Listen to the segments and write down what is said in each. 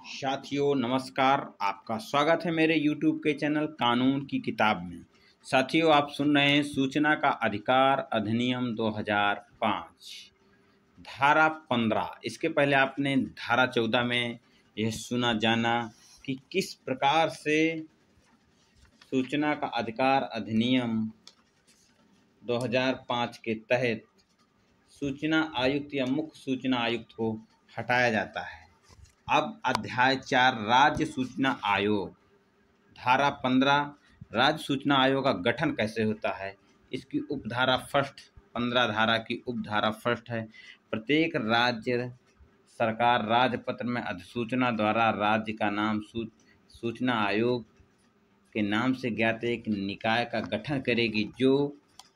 साथियों नमस्कार। आपका स्वागत है मेरे YouTube के चैनल कानून की किताब में। साथियों आप सुन रहे हैं सूचना का अधिकार अधिनियम 2005 धारा 15। इसके पहले आपने धारा 14 में यह सुना जाना कि किस प्रकार से सूचना का अधिकार अधिनियम 2005 के तहत सूचना आयुक्त या मुख्य सूचना आयुक्त को हटाया जाता है। अब अध्याय 4 राज्य सूचना आयोग धारा 15 राज्य सूचना आयोग का गठन कैसे होता है। इसकी उपधारा फर्स्ट 15 धारा की उपधारा फर्स्ट है। प्रत्येक राज्य सरकार राजपत्र में अधिसूचना द्वारा राज्य का नाम सूचना आयोग के नाम से ज्ञात एक निकाय का गठन करेगी जो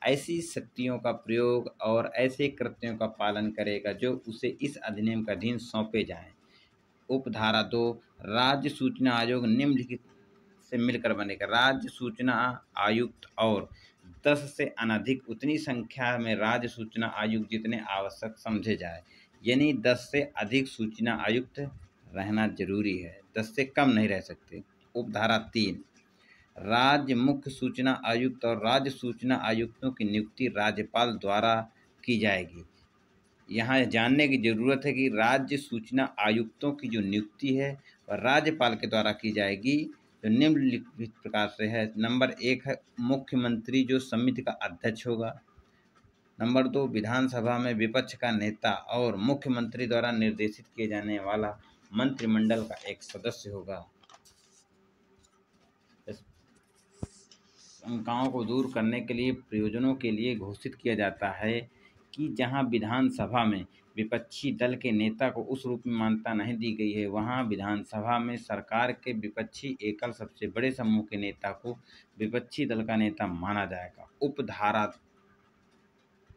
ऐसी शक्तियों का प्रयोग और ऐसे कृत्यों का पालन करेगा जो उसे इस अधिनियम का अधीन सौंपे जाएं। उपधारा 2 राज्य सूचना आयोग निम्नलिखित से मिलकर बनेगा। राज्य सूचना आयुक्त और 10 से अनधिक उतनी संख्या में राज्य सूचना आयुक्त जितने आवश्यक समझे जाए, यानी 10 से अधिक सूचना आयुक्त रहना जरूरी है, 10 से कम नहीं रह सकते। उपधारा 3 राज्य मुख्य सूचना आयुक्त और राज्य सूचना आयुक्तों की नियुक्ति राज्यपाल द्वारा की जाएगी। यहाँ जानने की ज़रूरत है कि राज्य सूचना आयुक्तों की जो नियुक्ति है वह राज्यपाल के द्वारा की जाएगी, जो निम्नलिखित प्रकार से है। नंबर 1 है मुख्यमंत्री जो समिति का अध्यक्ष होगा। नंबर 2 विधानसभा में विपक्ष का नेता और मुख्यमंत्री द्वारा निर्देशित किए जाने वाला मंत्रिमंडल का एक सदस्य होगा। शंकाओं को दूर करने के लिए प्रयोजनों के लिए घोषित किया जाता है कि जहां विधानसभा में विपक्षी दल के नेता को उस रूप में मान्यता नहीं दी गई है, वहां विधानसभा में सरकार के विपक्षी एकल सबसे बड़े समूह के नेता को विपक्षी दल का नेता माना जाएगा। उपधारा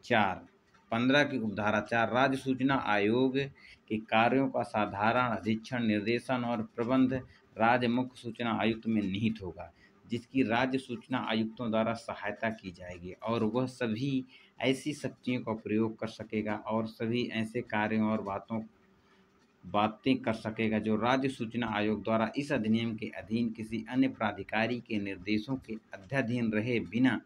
4 15 की उपधारा 4 राज्य सूचना आयोग के कार्यों का साधारण अधीक्षण निर्देशन और प्रबंध राज्य मुख्य सूचना आयुक्त में निहित होगा, जिसकी राज्य सूचना आयुक्तों द्वारा सहायता की जाएगी और वह सभी ऐसी शक्तियों का प्रयोग कर सकेगा और सभी ऐसे कार्यों और बातें कर सकेगा जो राज्य सूचना आयोग द्वारा इस अधिनियम के अधीन किसी अन्य प्राधिकारी के निर्देशों के अध्याधीन रहे बिना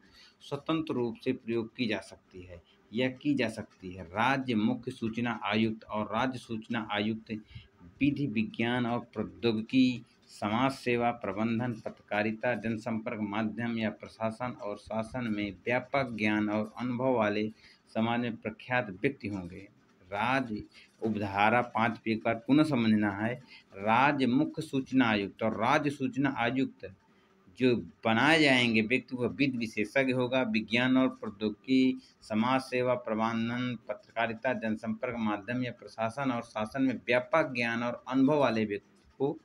स्वतंत्र रूप से प्रयोग की जा सकती है या की जा सकती है। राज्य मुख्य सूचना आयुक्त और राज्य सूचना आयुक्त विधि विज्ञान और प्रौद्योगिकी, समाज सेवा, प्रबंधन, पत्रकारिता, जनसंपर्क माध्यम या प्रशासन और शासन में व्यापक ज्ञान और अनुभव वाले समाज में प्रख्यात व्यक्ति होंगे। राज्य उपधारा 5 पे एक बार पुनः समझना है। राज्य मुख्य सूचना आयुक्त और राज्य सूचना आयुक्त जो बनाए जाएंगे व्यक्ति वह विधि विशेषज्ञ होगा, विज्ञान और प्रौद्योगिकी, समाज सेवा, प्रबंधन, पत्रकारिता, जनसंपर्क माध्यम या प्रशासन और शासन में व्यापक ज्ञान और अनुभव वाले व्यक्ति को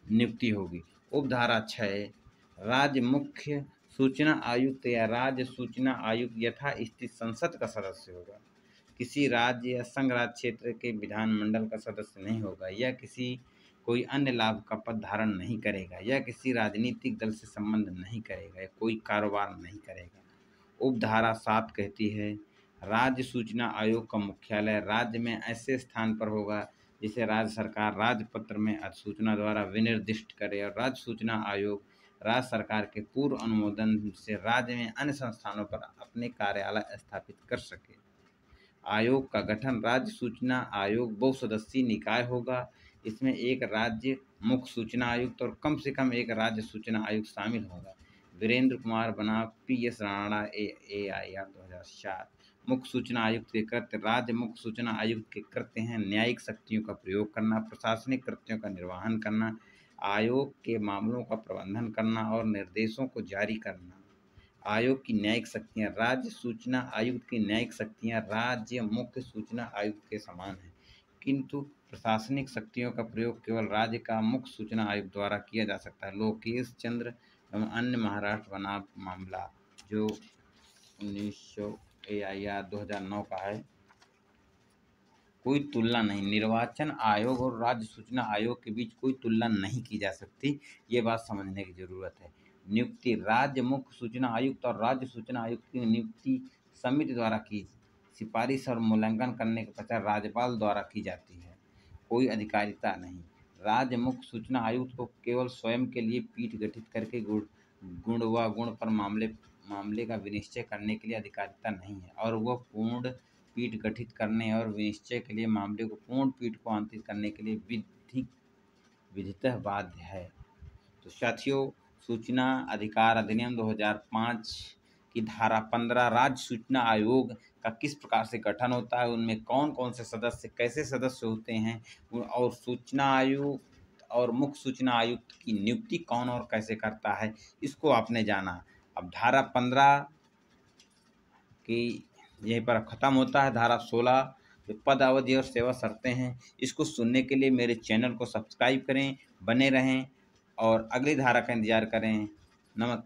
नियुक्ति होगी। उपधारा 6 राज्य मुख्य सूचना आयुक्त या राज्य सूचना आयुक्त यथास्थिति संसद का सदस्य होगा, किसी राज्य या संघ राज्य क्षेत्र के विधानमंडल का सदस्य नहीं होगा या किसी कोई अन्य लाभ का पद धारण नहीं करेगा या किसी राजनीतिक दल से संबंध नहीं करेगा या कोई कारोबार नहीं करेगा। उपधारा 7 कहती है राज्य सूचना आयोग का मुख्यालय राज्य में ऐसे स्थान पर होगा जिसे राज्य सरकार राजपत्र में अधिसूचना द्वारा विनिर्दिष्ट करे और राज्य सूचना आयोग राज्य सरकार के पूर्व अनुमोदन से राज्य में अन्य संस्थानों पर अपने कार्यालय स्थापित कर सके। आयोग का गठन राज्य सूचना आयोग बहुसदस्यीय निकाय होगा। इसमें एक राज्य मुख्य सूचना आयुक्त और कम से कम एक राज्य सूचना आयुक्त शामिल होगा। वीरेंद्र कुमार बनाम PS राणा AIR 2004। मुख्य सूचना आयुक्त के कृत्य राज्य मुख्य सूचना आयुक्त के कृत्य हैं न्यायिक शक्तियों का प्रयोग करना, प्रशासनिक कृत्यों का निर्वहन करना, आयोग के मामलों का प्रबंधन करना और निर्देशों को जारी करना। आयोग की न्यायिक शक्तियां राज्य सूचना आयुक्त की न्यायिक शक्तियां राज्य मुख्य सूचना आयुक्त के समान हैं, किंतु प्रशासनिक शक्तियों का प्रयोग केवल राज्य का मुख्य सूचना आयुक्त द्वारा किया जा सकता है। लोकेश चंद्र एवं अन्य महाराष्ट्र बनाम मामला जो 1900 AIR 2009 का है। कोई तुलना नहीं, निर्वाचन आयोग और राज्य सूचना आयोग के बीच कोई तुलना नहीं की जा सकती, ये बात समझने की जरूरत है। नियुक्ति राज्य मुख्य सूचना आयुक्त और राज्य सूचना आयुक्त की नियुक्ति समिति द्वारा की सिफारिश और मूल्यांकन करने के पश्चात राज्यपाल द्वारा की जाती है। कोई अधिकारिता नहीं, राज्य मुख्य सूचना आयुक्त को केवल स्वयं के लिए पीठ गठित करके गुण व गुण पर मामले का विनिश्चय करने के लिए अधिकारिता नहीं है, और वह पूर्ण पीठ गठित करने और विनिश्चय के लिए मामले को पूर्ण पीठ को आंतरिक करने के लिए विधितः बाध्य है। तो साथियों, सूचना अधिकार अधिनियम 2005 की धारा 15 राज्य सूचना आयोग का किस प्रकार से गठन होता है, उनमें कौन कौन से सदस्य, कैसे सदस्य होते हैं, और सूचना आयुक्त और मुख्य सूचना आयुक्त की नियुक्ति कौन और कैसे करता है, इसको आपने जाना। अब धारा 15 की यहीं पर ख़त्म होता है। धारा 16 जो पद अवधि और सेवा शर्तें हैं, इसको सुनने के लिए मेरे चैनल को सब्सक्राइब करें, बने रहें और अगली धारा का इंतज़ार करें। नमस्कार।